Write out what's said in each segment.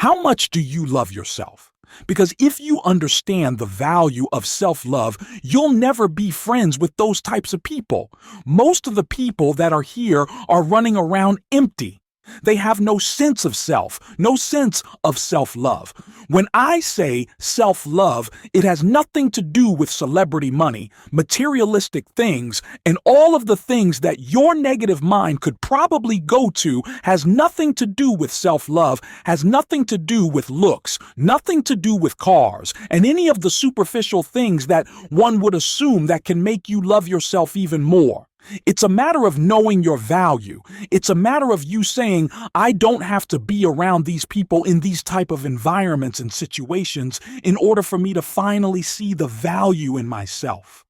How much do you love yourself? Because if you understand the value of self-love, you'll never be friends with those types of people. Most of the people that are here are running around empty. They have no sense of self, no sense of self-love. When I say self-love, it has nothing to do with celebrity money, materialistic things, and all of the things that your negative mind could probably go to has nothing to do with self-love, has nothing to do with looks, nothing to do with cars, and any of the superficial things that one would assume that can make you love yourself even more. It's a matter of knowing your value. It's a matter of you saying, I don't have to be around these people in these type of environments and situations in order for me to finally see the value in myself.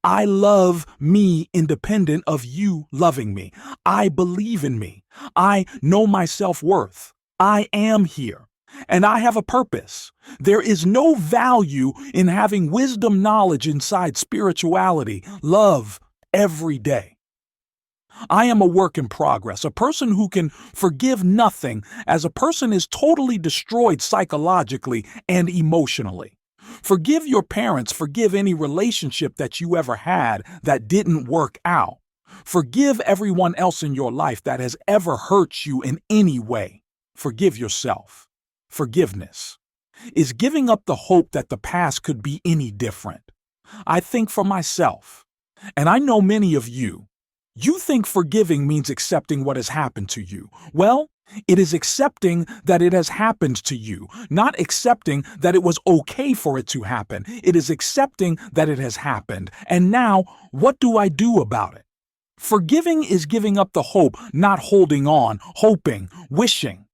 I love me independent of you loving me. I believe in me. I know my self-worth. I am here. And I have a purpose. There is no value in having wisdom knowledge inside spirituality, love, every day. I am a work in progress, a person who can forgive nothing as a person is totally destroyed psychologically and emotionally. Forgive your parents, forgive any relationship that you ever had that didn't work out. Forgive everyone else in your life that has ever hurt you in any way. Forgive yourself. Forgiveness is giving up the hope that the past could be any different. I think for myself, and I know many of you think forgiving means accepting what has happened to you. Well, it is accepting that it has happened to you, not accepting that it was okay for it to happen. It is accepting that it has happened. And now, what do I do about it? Forgiving is giving up the hope, not holding on, hoping, wishing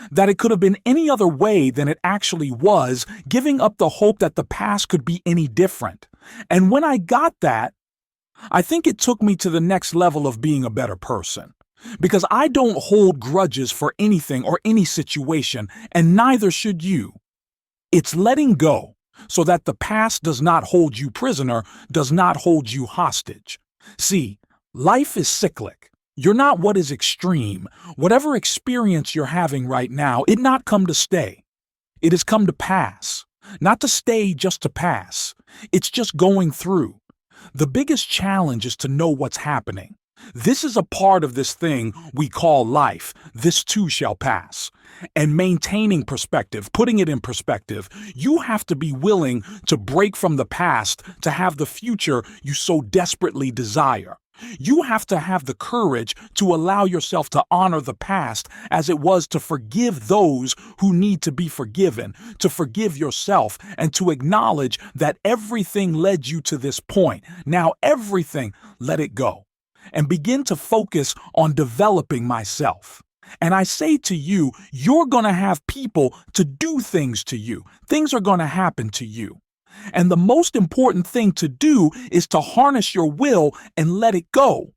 that it could have been any other way than it actually was, giving up the hope that the past could be any different. And when I got that, I think it took me to the next level of being a better person. Because I don't hold grudges for anything or any situation, and neither should you. It's letting go so that the past does not hold you prisoner, does not hold you hostage. See, life is cyclic. You're not what is extreme. Whatever experience you're having right now, it not come to stay. It has come to pass. Not to stay, just to pass. It's just going through. The biggest challenge is to know what's happening. This is a part of this thing we call life. This too shall pass. And maintaining perspective, putting it in perspective, you have to be willing to break from the past to have the future you so desperately desire. You have to have the courage to allow yourself to honor the past as it was, to forgive those who need to be forgiven, to forgive yourself, and to acknowledge that everything led you to this point. Now everything, let it go. And begin to focus on developing myself. And I say to you, you're going to have people to do things to you. Things are going to happen to you. And the most important thing to do is to harness your will and let it go.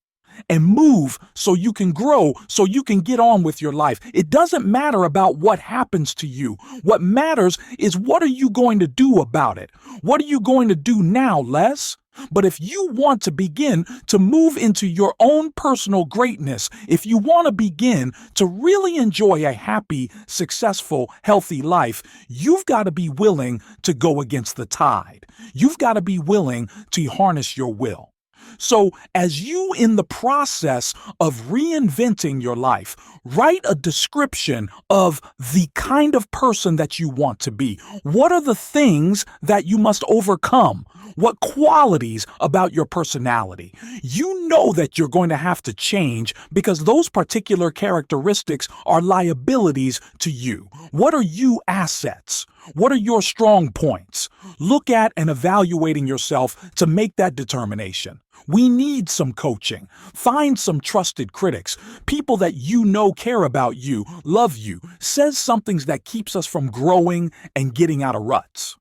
And move so you can grow, so you can get on with your life. It doesn't matter about what happens to you. What matters is, what are you going to do about it? What are you going to do now, Les? But if you want to begin to move into your own personal greatness, if you want to begin to really enjoy a happy, successful, healthy life, you've got to be willing to go against the tide. You've got to be willing to harness your will. So as you, in the process of reinventing your life, write a description of the kind of person that you want to be. What are the things that you must overcome? What qualities about your personality? You know that you're going to have to change because those particular characteristics are liabilities to you. What are you assets? What are your strong points? Look at and evaluating yourself to make that determination. We need some coaching. Find some trusted critics, people that you know care about you, love you, says something that keeps us from growing and getting out of ruts.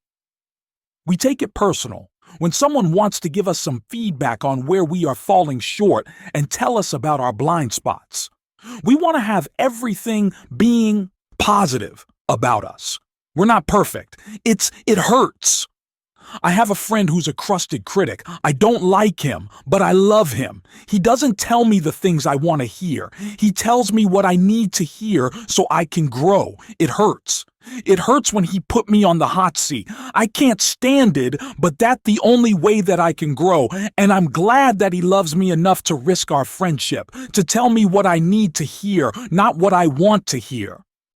We take it personal when someone wants to give us some feedback on where we are falling short and tell us about our blind spots. We want to have everything being positive about us. We're not perfect. It hurts. I have a friend who's a crusted critic. I don't like him, but I love him. He doesn't tell me the things I want to hear. He tells me what I need to hear so I can grow. It hurts. It hurts when he put me on the hot seat. I can't stand it, but that's the only way that I can grow. And I'm glad that he loves me enough to risk our friendship, to tell me what I need to hear, not what I want to hear.